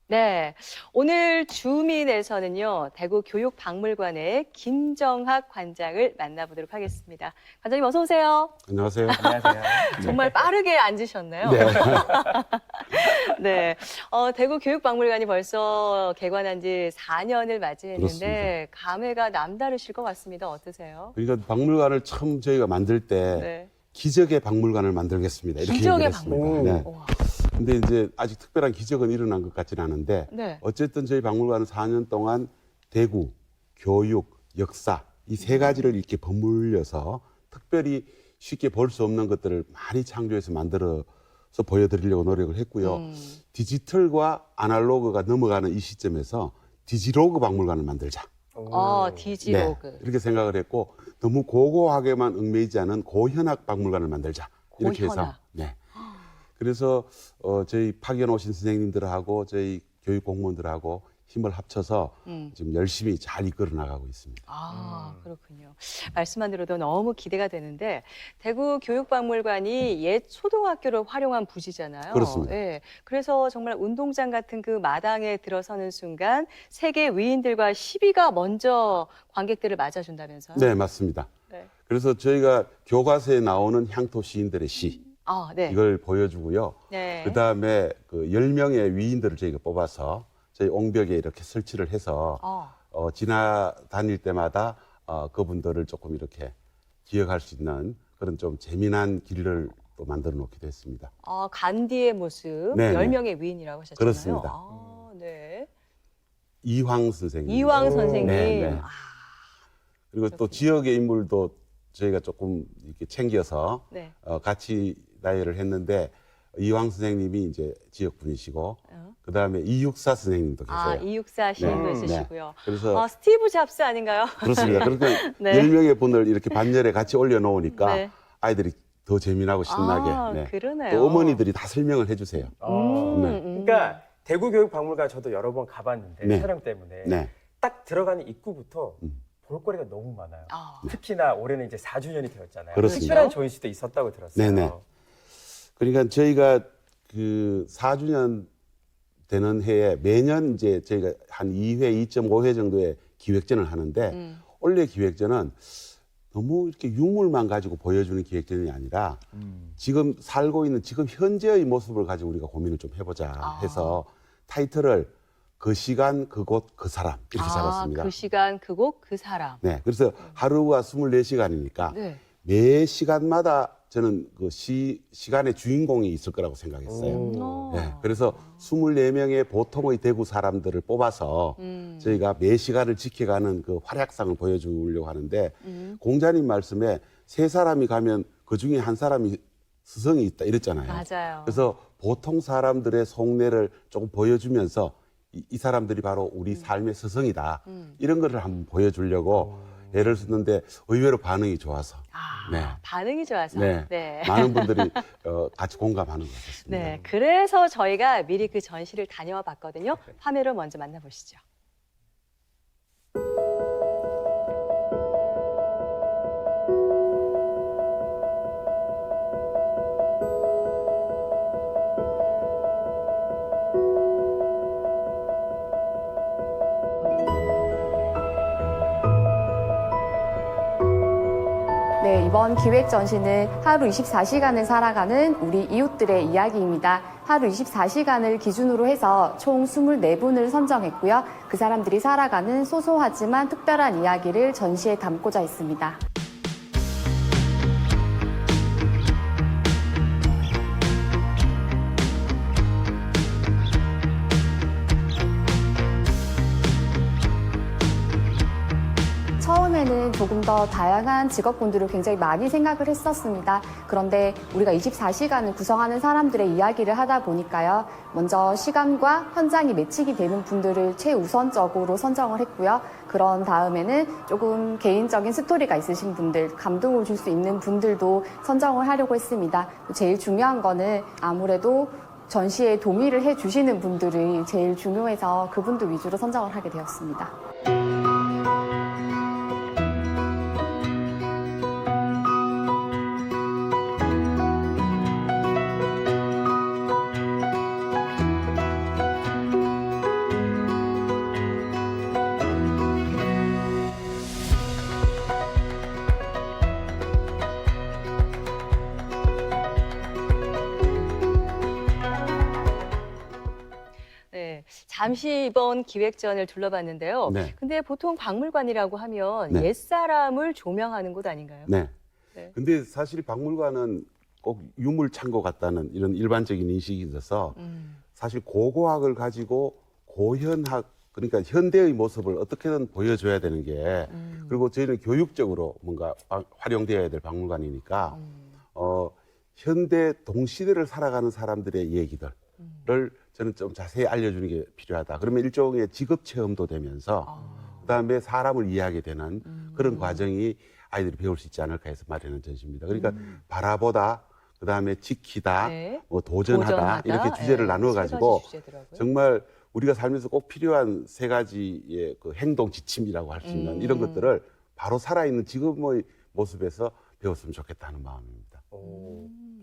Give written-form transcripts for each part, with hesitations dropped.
네, 오늘 주민에서는요, 대구 교육박물관의 김정학 관장을 만나보도록 하겠습니다. 관장님 어서 오세요. 안녕하세요. 안녕하세요. 정말 빠르게 앉으셨네요. 네. 네, 대구 교육박물관이 벌써 개관한 지 4년을 맞이했는데 감회가 남다르실 것 같습니다. 어떠세요? 그러니까 박물관을 처음 저희가 만들 때 네. 기적의 박물관을 만들겠습니다. 이렇게 기적의 얘기를 했습니다. 박물관. 네. 우와. 근데 이제 아직 특별한 기적은 일어난 것 같지는 않은데 네. 어쨌든 저희 박물관은 4년 동안 대구, 교육, 역사 이 세 가지를 이렇게 버무려서 특별히 쉽게 볼 수 없는 것들을 많이 창조해서 만들어서 보여드리려고 노력을 했고요. 디지털과 아날로그가 넘어가는 이 시점에서 디지로그 박물관을 만들자. 디지로그. 네, 이렇게 생각을 했고 너무 고고하게만 얽매이지 않은 고현학 박물관을 만들자. 이렇게 해서 고현학. 네. 그래서 저희 파견 오신 선생님들하고 저희 교육 공무원들하고 힘을 합쳐서 지금 열심히 잘 이끌어 나가고 있습니다. 그렇군요. 말씀만 들어도 너무 기대가 되는데 대구 교육박물관이 옛 초등학교를 활용한 부지잖아요. 그렇습니다. 예. 그래서 정말 운동장 같은 그 마당에 들어서는 순간 세계 위인들과 시비가 먼저 관객들을 맞아준다면서요? 네, 맞습니다. 네. 그래서 저희가 교과서에 나오는 향토 시인들의 시 네. 이걸 보여주고요. 네. 그다음에 그 10명의 위인들을 저희가 뽑아서 저희 옹벽에 이렇게 설치를 해서 지나다닐 때마다 그분들을 조금 이렇게 기억할 수 있는 그런 좀 재미난 길을 또 만들어 놓기도 했습니다. 간디의 모습, 네, 10명의 위인이라고 하셨잖아요. 그렇습니다. 네. 이황 선생님. 이황 선생님. 네, 네. 그리고 또 지역의 인물도 저희가 조금 이렇게 챙겨서 네. 같이 나열을 했는데 이황 선생님이 이제 지역 분이시고 그다음에 이육사 선생님도 계세요. 이육사 시인도 네. 있으시고요. 네. 그래서 스티브 잡스 아닌가요? 그렇습니다. 그러니까 네. 10명의 분을 이렇게 반열에 같이 올려놓으니까 네. 아이들이 더 재미나고 신나게. 그러네요. 또 어머니들이 다 설명을 해주세요. 그러니까 대구 교육박물관 저도 여러 번 가봤는데 네. 촬영 때문에 네. 딱 들어가는 입구부터 볼거리가 너무 많아요. 특히나 올해는 이제 4주년이 되었잖아요. 그렇습니다. 특별한 전시도 있었다고 들었어요. 네네. 그러니까 저희가 그 4주년 되는 해에 매년 이제 저희가 한 2회, 2.5회 정도의 기획전을 하는데 올해 기획전은 너무 이렇게 유물만 가지고 보여주는 기획전이 아니라 지금 살고 있는 지금 현재의 모습을 가지고 우리가 고민을 좀 해보자 해서 타이틀을 그 시간, 그곳, 그 사람 이렇게 잡았습니다. 그 시간, 그곳, 그 사람. 네, 그래서 하루가 24시간이니까 네. 매 시간마다 저는 그 시간의 주인공이 있을 거라고 생각했어요. 네, 그래서 24명의 보통의 대구 사람들을 뽑아서 저희가 매 시간을 지켜가는 그 활약상을 보여주려고 하는데 공자님 말씀에 세 사람이 가면 그 중에 한 사람이 스승이 있다 이랬잖아요. 맞아요. 그래서 보통 사람들의 속내를 조금 보여주면서 이 사람들이 바로 우리 삶의 스승이다. 이런 거를 한번 보여주려고 애를 썼는데 의외로 반응이 좋아서. 네. 반응이 좋아서. 네. 네. 많은 분들이 같이 공감하는 것 같습니다. 네. 그래서 저희가 미리 그 전시를 다녀와 봤거든요. 화면을 먼저 만나보시죠. 네, 이번 기획 전시는 하루 24시간을 살아가는 우리 이웃들의 이야기입니다. 하루 24시간을 기준으로 해서 총 24분을 선정했고요. 그 사람들이 살아가는 소소하지만 특별한 이야기를 전시에 담고자 했습니다. 처음에는 조금 더 다양한 직업군들을 굉장히 많이 생각을 했었습니다. 그런데 우리가 24시간을 구성하는 사람들의 이야기를 하다 보니까요. 먼저 시간과 현장이 매칭이 되는 분들을 최우선적으로 선정을 했고요. 그런 다음에는 조금 개인적인 스토리가 있으신 분들, 감동을 줄 수 있는 분들도 선정을 하려고 했습니다. 제일 중요한 거는 아무래도 전시에 동의를 해주시는 분들이 제일 중요해서 그분들 위주로 선정을 하게 되었습니다. 잠시 이번 기획전을 둘러봤는데요. 네. 근데 보통 박물관이라고 하면 네. 옛사람을 조명하는 곳 아닌가요? 네. 네. 근데 사실 박물관은 꼭 유물 창고 같다는 이런 일반적인 인식이 있어서 사실 고고학을 가지고 고현학, 그러니까 현대의 모습을 어떻게든 보여줘야 되는 게 그리고 저희는 교육적으로 뭔가 활용되어야 될 박물관이니까 현대 동시대를 살아가는 사람들의 얘기들을 저는 좀 자세히 알려주는 게 필요하다. 그러면 일종의 직업 체험도 되면서 그다음에 사람을 이해하게 되는 그런 과정이 아이들이 배울 수 있지 않을까 해서 마련한 전시입니다. 그러니까 바라보다, 그다음에 지키다, 네. 뭐 도전하다, 이렇게 주제를 나누어 가지고 정말 우리가 살면서 꼭 필요한 세 가지의 그 행동 지침이라고 할 수 있는 이런 것들을 바로 살아있는 지금의 모습에서 배웠으면 좋겠다는 마음입니다.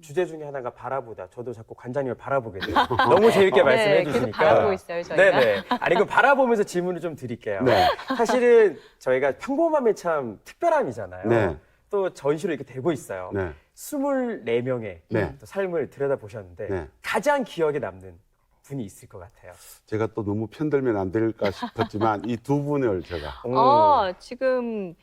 주제 중에 하나가 바라보다. 저도 자꾸 관장님을 바라보게 돼요. 너무 재밌게 말씀해 계속 주시니까. 바라보고 있어요, 저희가. 네네. 아니, 그럼 바라보면서 질문을 좀 드릴게요. 네. 사실은 저희가 평범함이 참 특별함이잖아요. 네. 또 전시로 이렇게 되고 있어요. 네. 24명의 네. 또 삶을 들여다보셨는데 네. 가장 기억에 남는 분이 있을 것 같아요. 제가 또 너무 편들면 안 될까 싶었지만 이 두 분을 제가 지금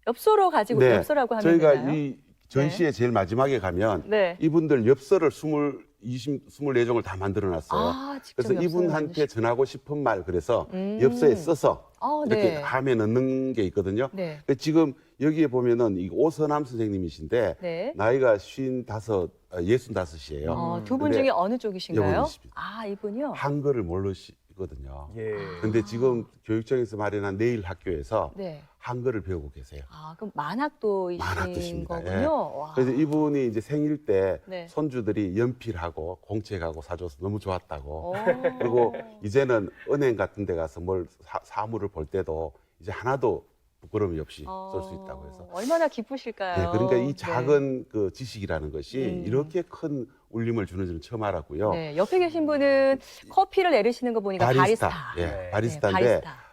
엽서로 가지고 네. 엽서라고 하면 저희가 되나요? 이 전시의 제일 마지막에 가면 네. 이분들 엽서를 24종을 다 만들어 놨어요. 직접 그래서 엽서를 이분한테 만드시고. 전하고 싶은 말 그래서 엽서에 써서 이렇게 네. 함에 넣는 게 있거든요. 네. 근데 지금 여기에 보면은 이 오선암 선생님이신데 네. 나이가 65이에요. 두 분 근데 중에 어느 쪽이신가요? 이분이십니다. 이분이요? 한글을 모르시거든요. 예. 근데 지금 교육청에서 마련한 내일 학교에서 네. 한글을 배우고 계세요. 그럼 만학도이신 만학도십니다. 거군요. 예. 와. 그래서 이분이 이제 생일 때 네. 손주들이 연필하고 공책하고 사줘서 너무 좋았다고. 오. 그리고 이제는 은행 같은 데 가서 뭘 사물을 볼 때도 이제 하나도 부끄러움이 없이 쓸 수 있다고 해서. 얼마나 기쁘실까요? 네, 그러니까 이 네. 작은 그 지식이라는 것이 이렇게 큰 울림을 주는 줄은 처음 알았고요. 네, 옆에 계신 분은 커피를 내리시는 거 보니까 바리스타. 예, 네. 바리스타인데 네, 바리스타.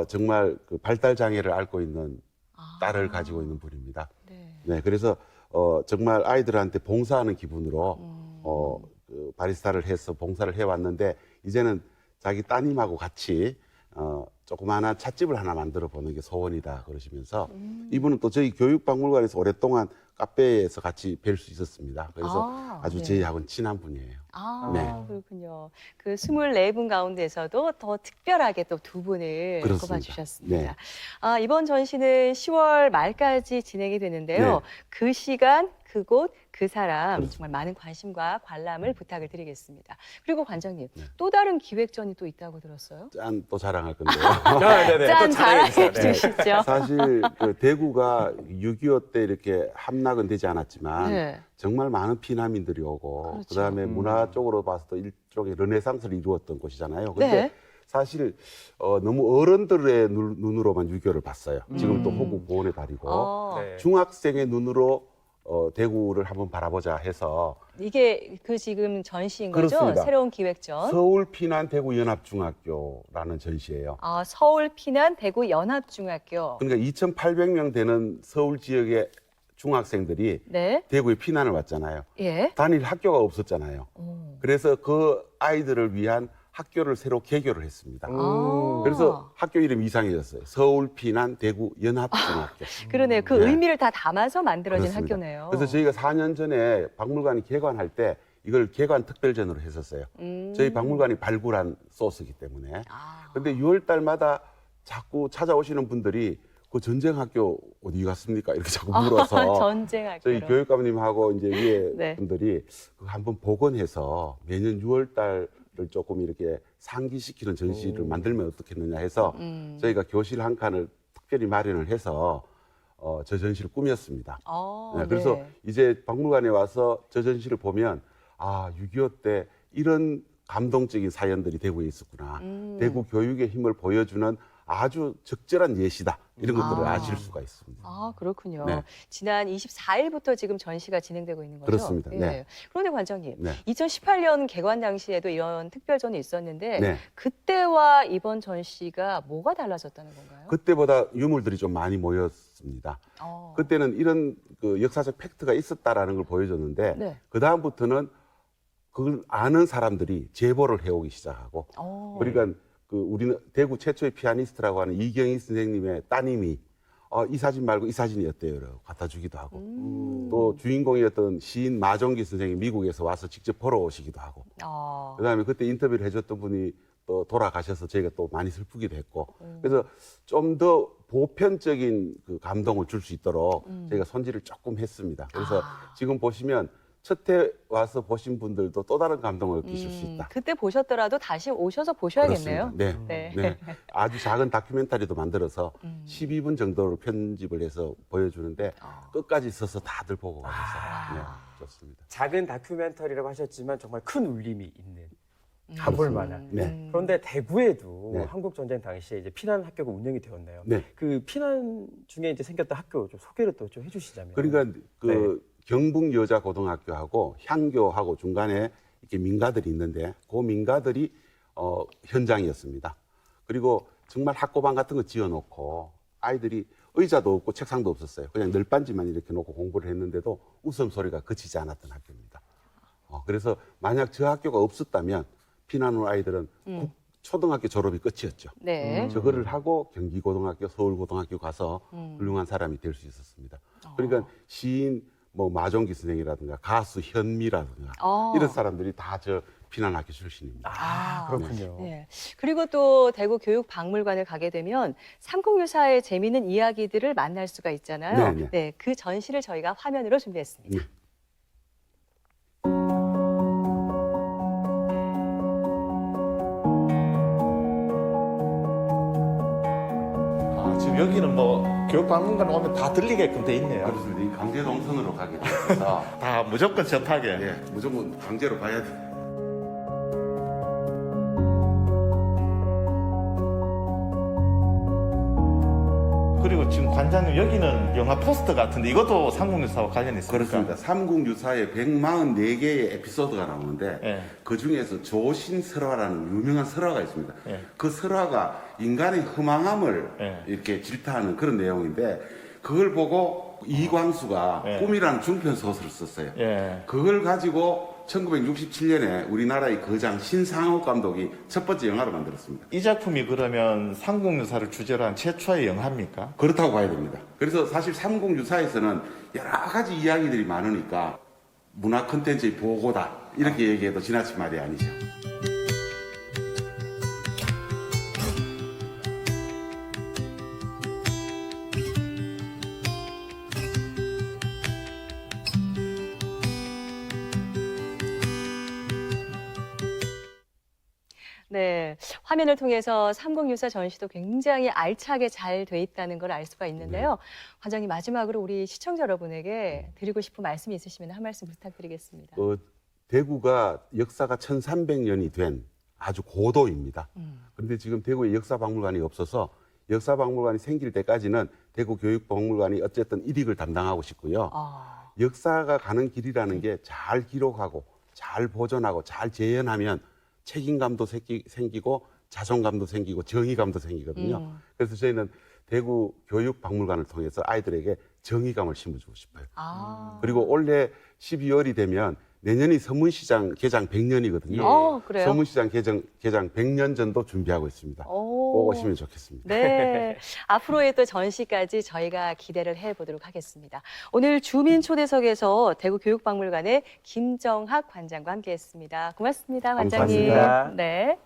정말 그 발달 장애를 앓고 있는 딸을 가지고 있는 분입니다. 네. 네, 그래서 정말 아이들한테 봉사하는 기분으로 그 바리스타를 해서 봉사를 해왔는데 이제는 자기 따님하고 같이 조그마한 찻집을 하나 만들어 보는 게 소원이다 그러시면서 이분은 또 저희 교육박물관에서 오랫동안 카페에서 같이 뵐 수 있었습니다. 그래서 아주 네. 저희하고는 친한 분이에요. 네. 그렇군요. 그 24분 가운데서도 더 특별하게 또 두 분을 그렇습니다. 꼽아주셨습니다. 네. 이번 전시는 10월 말까지 진행이 되는데요. 네. 그 시간, 그곳, 그 사람 그렇습니다. 정말 많은 관심과 관람을 부탁을 드리겠습니다. 그리고 관장님, 네. 또 다른 기획전이 또 있다고 들었어요? 짠, 또 자랑할 건데요. 네네. 짠, 또 자랑해 자랑해 주세요. 네. 주시죠. 사실 그 대구가 6.25 때 이렇게 함락은 되지 않았지만 네. 정말 많은 피난민들이 오고 그렇죠. 그다음에 문화 쪽으로 봐서도 일종의 르네상스를 이루었던 곳이잖아요. 근데 네. 사실 너무 어른들의 눈으로만 6.25를 봤어요. 지금 또 호국 보훈의 달이고 네. 중학생의 눈으로 대구를 한번 바라보자 해서 이게 그 지금 전시인 거죠? 그렇습니다. 새로운 기획전. 서울 피난 대구 연합중학교라는 전시예요. 서울 피난 대구 연합중학교. 그러니까 2,800명 되는 서울 지역의 중학생들이 네. 대구에 피난을 왔잖아요. 예. 단일 학교가 없었잖아요. 그래서 그 아이들을 위한 학교를 새로 개교를 했습니다. 그래서 학교 이름이 이상해졌어요. 서울 피난 대구 연합중학교. 그러네요. 그 네. 의미를 다 담아서 만들어진 그렇습니다. 학교네요. 그래서 저희가 4년 전에 박물관이 개관할 때 이걸 개관 특별전으로 했었어요. 저희 박물관이 발굴한 소스이기 때문에. 근데 6월 달마다 자꾸 찾아오시는 분들이 그 전쟁학교 어디 갔습니까? 이렇게 자꾸 물어서 전쟁학교. 저희 교육감님하고 이제 위에 네. 분들이 그거 한번 복원해서 매년 6월 달을 조금 이렇게 상기시키는 전시를 만들면 어떻겠느냐 해서 저희가 교실 한 칸을 특별히 마련을 해서 저 전시를 꾸몄습니다. 네, 그래서 네. 이제 박물관에 와서 저 전시를 보면 6.25 때 이런 감동적인 사연들이 대구에 있었구나. 대구 교육의 힘을 보여주는 아주 적절한 예시다. 이런 것들을 아실 수가 있습니다. 그렇군요. 네. 지난 24일부터 지금 전시가 진행되고 있는 거죠? 그렇습니다. 예. 네. 그런데 관장님, 네. 2018년 개관 당시에도 이런 특별전이 있었는데 네. 그때와 이번 전시가 뭐가 달라졌다는 건가요? 그때보다 유물들이 좀 많이 모였습니다. 그때는 이런 그 역사적 팩트가 있었다라는 걸 보여줬는데 네. 그 다음부터는 그걸 아는 사람들이 제보를 해오기 시작하고 그러니까 그 우리는 대구 최초의 피아니스트라고 하는 이경희 선생님의 따님이 이 사진 말고 이 사진이 어때요? 라고 갖다 주기도 하고 또 주인공이었던 시인 마종기 선생이 미국에서 와서 직접 보러 오시기도 하고 그다음에 그때 인터뷰를 해줬던 분이 또 돌아가셔서 저희가 또 많이 슬프기도 했고 그래서 좀 더 보편적인 그 감동을 줄 수 있도록 저희가 손질을 조금 했습니다. 그래서 지금 보시면 첫 해 와서 보신 분들도 또 다른 감동을 느끼실 수 있다. 그때 보셨더라도 다시 오셔서 보셔야겠네요. 그렇습니다. 네. 아주 작은 다큐멘터리도 만들어서 12분 정도로 편집을 해서 보여주는데 끝까지 서서 다들 보고 가셔서 네, 좋습니다. 작은 다큐멘터리라고 하셨지만 정말 큰 울림이 있는 가볼 만한. 네. 그런데 대구에도 네. 한국 전쟁 당시에 이제 피난 학교가 운영이 되었나요? 네. 그 피난 중에 이제 생겼던 학교 좀 소개를 또 좀 해주시자면. 그러니까 그 경북 여자 고등학교하고 향교하고 중간에 이렇게 민가들이 있는데 그 민가들이 현장이었습니다. 그리고 정말 학고방 같은 거 지어놓고 아이들이 의자도 없고 책상도 없었어요. 그냥 널빤지만 이렇게 놓고 공부를 했는데도 웃음소리가 그치지 않았던 학교입니다. 그래서 만약 저 학교가 없었다면 피난 온 아이들은 초등학교 졸업이 끝이었죠. 네. 저거를 하고 경기고등학교, 서울고등학교 가서 훌륭한 사람이 될 수 있었습니다. 그러니까 시인 뭐 마종기 선생이라든가 가수 현미라든가 이런 사람들이 다 저 피난학교 출신입니다. 그렇군요. 네. 그리고 또 대구 교육박물관을 가게 되면 삼국유사의 재미있는 이야기들을 만날 수가 있잖아요. 네. 네, 그 전시를 저희가 화면으로 준비했습니다. 네. 지금 여기는 뭐 교육박물관 오면 다 들리게끔 돼 있네요. 그렇습니다. 이 강제 동선으로 가게 되어서 다 무조건 접하게. 예, 무조건 강제로 가야 돼. 그리고 지금 관장님 여기는 영화 포스터 같은데 이것도 삼국유사와 관련이 있습니까? 그렇습니다. 삼국유사에 144개의 에피소드가 나오는데 예. 그 중에서 조신설화라는 유명한 설화가 있습니다. 예. 그 설화가 인간의 허망함을 예. 이렇게 질타하는 그런 내용인데 그걸 보고 이광수가 예. 꿈이라는 중편 소설을 썼어요. 예. 그걸 가지고 1967년에 우리나라의 거장 신상옥 감독이 첫 번째 영화를 만들었습니다. 이 작품이 그러면 삼국유사를 주제로 한 최초의 영화입니까? 그렇다고 봐야 됩니다. 그래서 사실 삼국유사에서는 여러 가지 이야기들이 많으니까 문화 콘텐츠의 보고다 이렇게 얘기해도 지나친 말이 아니죠. 네, 화면을 통해서 삼국유사 전시도 굉장히 알차게 잘 돼 있다는 걸 알 수가 있는데요. 관장님, 마지막으로 우리 시청자 여러분에게 드리고 싶은 말씀이 있으시면 한 말씀 부탁드리겠습니다. 대구가 역사가 1300년이 된 아주 고도입니다. 그런데 지금 대구에 역사박물관이 없어서 역사박물관이 생길 때까지는 대구 교육박물관이 어쨌든 일익을 담당하고 싶고요. 역사가 가는 길이라는 게 잘 기록하고 잘 보존하고 잘 재현하면 책임감도 생기고 자존감도 생기고 정의감도 생기거든요. 그래서 저희는 대구 교육박물관을 통해서 아이들에게 정의감을 심어주고 싶어요. 그리고 올해 12월이 되면 내년이 서문시장 개장 100년이거든요. 그래요? 서문시장 개장 100년 전도 준비하고 있습니다. 꼭 오시면 좋겠습니다. 네, 앞으로의 또 전시까지 저희가 기대를 해보도록 하겠습니다. 오늘 주민 초대석에서 대구 교육박물관의 김정학 관장과 함께했습니다. 고맙습니다, 관장님. 감사합니다. 네.